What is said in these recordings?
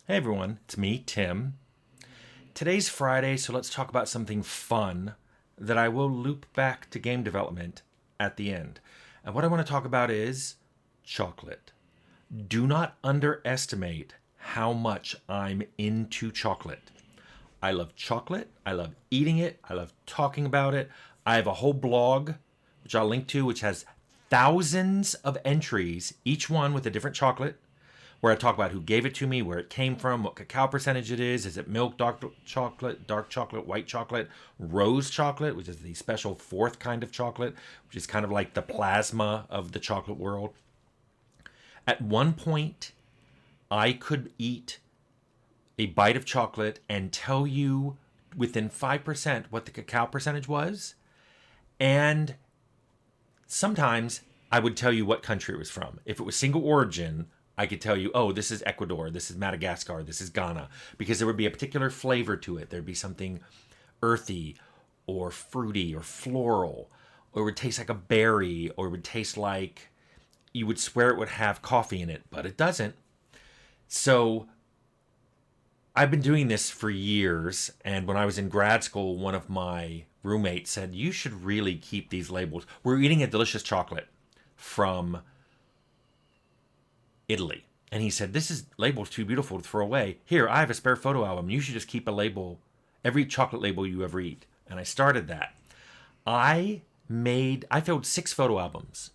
Hey everyone, it's me, Tim. Today's Friday, so let's talk about something fun that I will loop back to game development at the end. And what I want to talk about is chocolate. Do not underestimate how much I'm into chocolate. I love chocolate. I love eating it. I love talking about it. I have a whole blog, which I'll link to, which has thousands of entries, each one with a different chocolate, where I talk about who gave it to me, where it came from, what cacao percentage it is it milk, dark chocolate, white chocolate, rose chocolate, which is the special fourth kind of chocolate, which is kind of like the plasma of the chocolate world. At one point, I could eat a bite of chocolate and tell you within 5% what the cacao percentage was. And sometimes I would tell you what country it was from. If it was single origin, I could tell you, oh, this is Ecuador, this is Madagascar, this is Ghana, because there would be a particular flavor to it. There'd be something earthy or fruity or floral, or it would taste like a berry, or it would taste like you would swear it would have coffee in it, but it doesn't. So I've been doing this for years, and when I was in grad school, one of my roommates said, you should really keep these labels. We're eating a delicious chocolate from Italy. And he said, this is label's too beautiful to throw away. Here, I have a spare photo album. You should just keep a label, every chocolate label you ever eat. And I started that. I filled 6 photo albums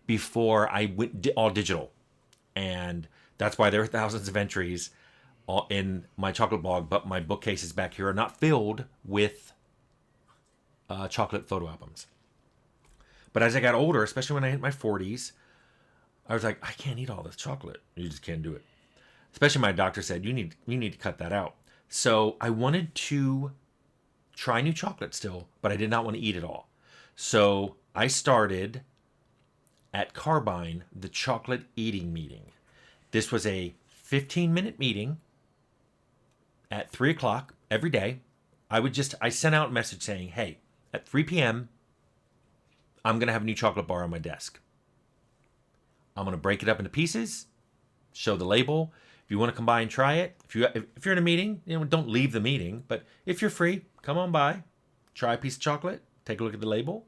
before I went all digital. And that's why there are thousands of entries in my chocolate blog, but my bookcases back here are not filled with chocolate photo albums. But as I got older, especially when I hit my 40s, I was like, I can't eat all this chocolate. You just can't do it. Especially my doctor said, you need to cut that out. So I wanted to try new chocolate still, but I did not want to eat it all. So I started at Carbine the chocolate eating meeting. This was a 15-minute meeting at 3 o'clock every day. I sent out a message saying, hey, at 3 p.m., I'm going to have a new chocolate bar on my desk. I'm going to break it up into pieces, show the label. If you want to come by and try it, if you're in a meeting, don't leave the meeting. But if you're free, come on by, try a piece of chocolate, take a look at the label.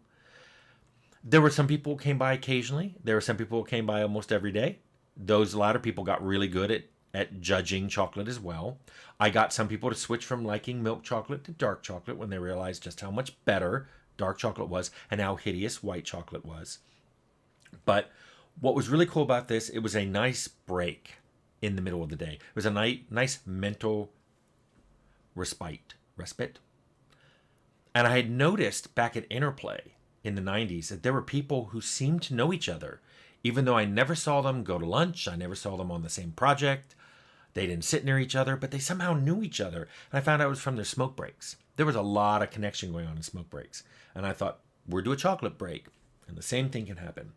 There were some people who came by occasionally. There were some people who came by almost every day. Those latter people got really good at judging chocolate as well. I got some people to switch from liking milk chocolate to dark chocolate when they realized just how much better dark chocolate was and how hideous white chocolate was. But what was really cool about this, it was a nice break in the middle of the day. It was a nice mental respite. And I had noticed back at Interplay in the 90s that there were people who seemed to know each other. Even though I never saw them go to lunch, I never saw them on the same project. They didn't sit near each other, but they somehow knew each other. And I found out it was from their smoke breaks. There was a lot of connection going on in smoke breaks. And I thought, we'll do a chocolate break. And the same thing can happen.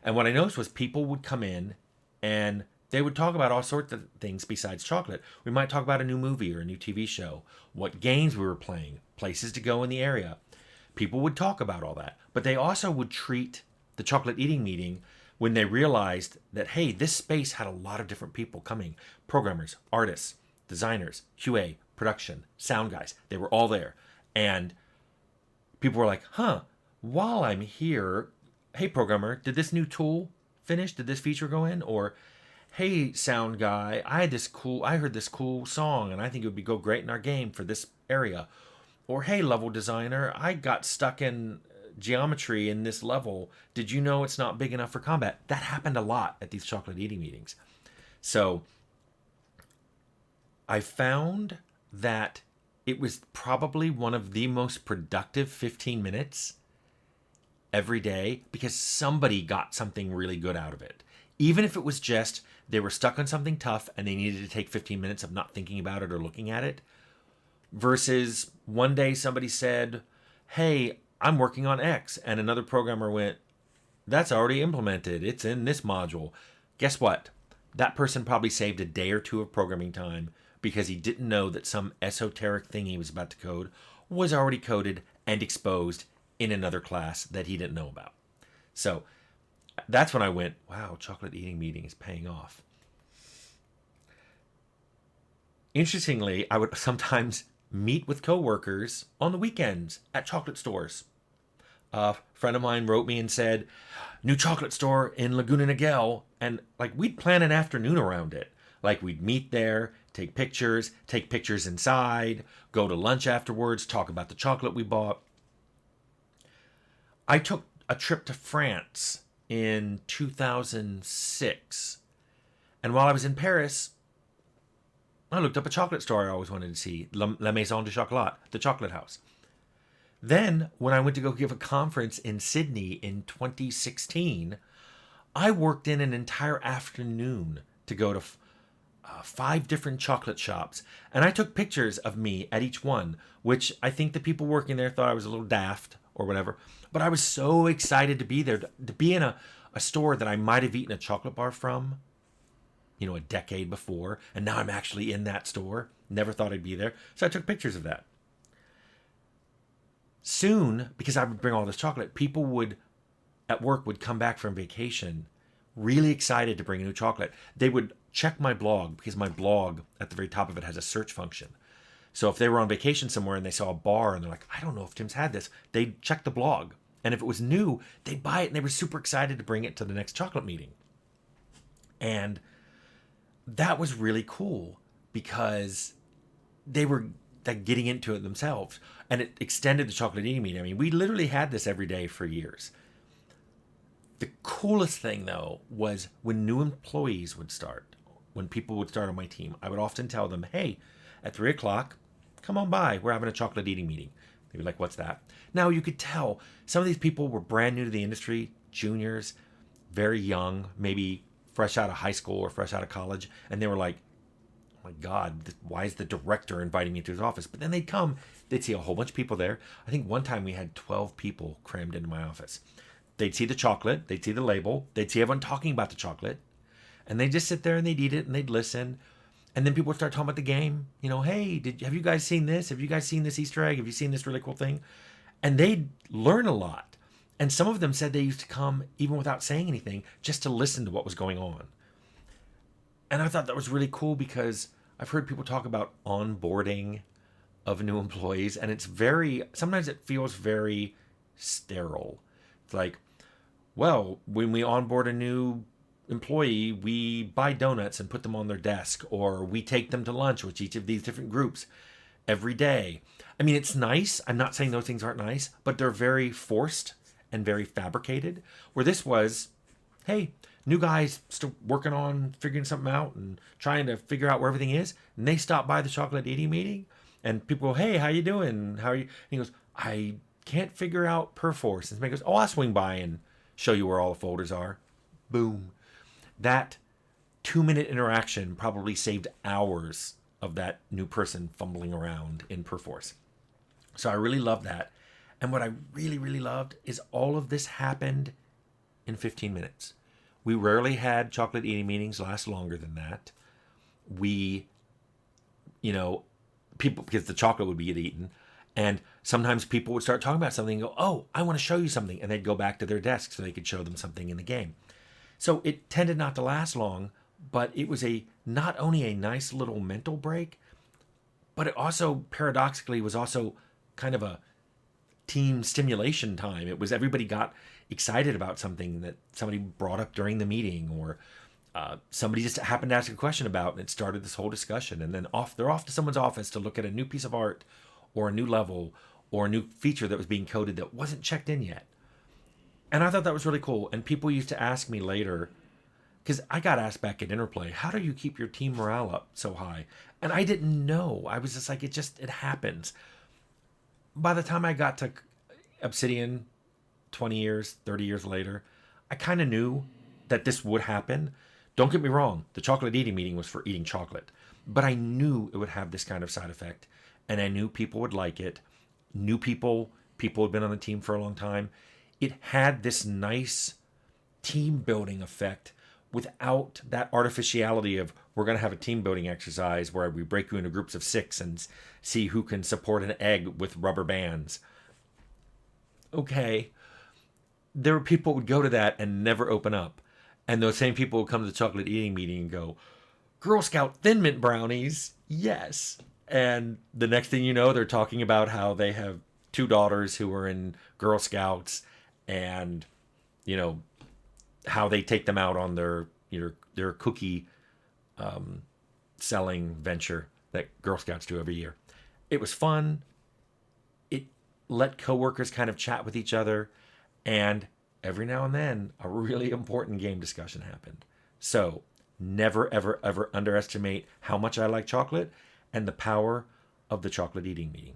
And what I noticed was people would come in and they would talk about all sorts of things besides chocolate. We might talk about a new movie or a new TV show, what games we were playing, places to go in the area. People would talk about all that. But they also would treat the chocolate eating meeting when they realized that, hey, this space had a lot of different people coming. Programmers, artists, designers, QA, production, sound guys. They were all there. And people were like, while I'm here, hey, programmer, did this new tool finish? Did this feature go in? Or, hey, sound guy, I heard this cool song, and I think it would go great in our game for this area. Or, hey, level designer, I got stuck in geometry in this level. Did you know it's not big enough for combat? That happened a lot at these chocolate eating meetings. So I found that it was probably one of the most productive 15 minutes every day because somebody got something really good out of it. Even if it was just they were stuck on something tough and they needed to take 15 minutes of not thinking about it or looking at it, versus one day somebody said, hey, I'm working on X, and another programmer went, that's already implemented. It's in this module. Guess what? That person probably saved a day or two of programming time because he didn't know that some esoteric thing he was about to code was already coded and exposed in another class that he didn't know about. So that's when I went, wow, chocolate eating meeting is paying off. Interestingly, I would sometimes meet with coworkers on the weekends at chocolate stores. A friend of mine wrote me and said, new chocolate store in Laguna Niguel. And like we'd plan an afternoon around it. Like we'd meet there, take pictures inside, go to lunch afterwards, talk about the chocolate we bought. I took a trip to France in 2006. And while I was in Paris, I looked up a chocolate store I always wanted to see, La Maison de Chocolat, the chocolate house. Then, when I went to go give a conference in Sydney in 2016, I worked in an entire afternoon to go to 5 different chocolate shops. And I took pictures of me at each one, which I think the people working there thought I was a little daft or whatever. But I was so excited to be there, to be in a store that I might have eaten a chocolate bar from, a decade before. And now I'm actually in that store. Never thought I'd be there. So I took pictures of that. Soon, because I would bring all this chocolate, people at work would come back from vacation really excited to bring a new chocolate. They would check my blog because my blog at the very top of it has a search function. So if they were on vacation somewhere and they saw a bar and they're like, I don't know if Tim's had this, they'd check the blog. And if it was new, they'd buy it and they were super excited to bring it to the next chocolate meeting. And that was really cool because they were like getting into it themselves. And it extended the chocolate eating meeting. I mean, we literally had this every day for years. The coolest thing, though, was when new employees would start, when people would start on my team, I would often tell them, hey, at 3 o'clock, come on by. We're having a chocolate eating meeting. They'd be like, what's that? Now, you could tell some of these people were brand new to the industry, juniors, very young, maybe fresh out of high school or fresh out of college. And they were like, my God, why is the director inviting me to his office? But then they'd see a whole bunch of people there. I think one time we had 12 people crammed into my office. They'd see the chocolate, they'd see the label, they'd see everyone talking about the chocolate, and they'd just sit there and they'd eat it and they'd listen. And then people would start talking about the game. Hey, have you guys seen this? Have you guys seen this Easter egg? Have you seen this really cool thing? And they'd learn a lot. And some of them said they used to come even without saying anything just to listen to what was going on. And I thought that was really cool because I've heard people talk about onboarding of new employees, and sometimes it feels very sterile. It's like, well, when we onboard a new employee, we buy donuts and put them on their desk, or we take them to lunch with each of these different groups every day. I mean, it's nice. I'm not saying those things aren't nice, but they're very forced and very fabricated. Where this was, hey, new guys still working on figuring something out and trying to figure out where everything is. And they stop by the chocolate eating meeting and people go, hey, how you doing? How are you? And he goes, I can't figure out Perforce. And somebody goes, oh, I'll swing by and show you where all the folders are. Boom. That 2-minute interaction probably saved hours of that new person fumbling around in Perforce. So I really love that. And what I really, really loved is all of this happened in 15 minutes. We rarely had chocolate eating meetings last longer than that. People, because the chocolate would be eaten. And sometimes people would start talking about something and go, oh, I want to show you something. And they'd go back to their desk so they could show them something in the game. So it tended not to last long, but it was not only a nice little mental break, but it also paradoxically was also kind of a team stimulation time. It was everybody got excited about something that somebody brought up during the meeting, or somebody just happened to ask a question about, and it started this whole discussion. And then they're off to someone's office to look at a new piece of art or a new level or a new feature that was being coded that wasn't checked in yet. And I thought that was really cool. And people used to ask me later, because I got asked back at Interplay, how do you keep your team morale up so high? And I didn't know. I was just like, it happens. By the time I got to Obsidian 20 years, 30 years later, I kind of knew that this would happen. Don't get me wrong. The chocolate eating meeting was for eating chocolate. But I knew it would have this kind of side effect. And I knew people would like it. New people had been on the team for a long time. It had this nice team building effect without that artificiality of, we're going to have a team building exercise where we break you into groups of 6 and see who can support an egg with rubber bands. Okay. There were people who would go to that and never open up. And those same people would come to the chocolate eating meeting and go, Girl Scout Thin Mint brownies, yes. And the next thing you know, they're talking about how they have two daughters who are in Girl Scouts, and you know how they take them out on their cookie selling venture that Girl Scouts do every year. It was fun. It let coworkers kind of chat with each other, and every now and then a really important game discussion happened. So never, ever, ever underestimate how much I like chocolate and the power of the chocolate eating meeting.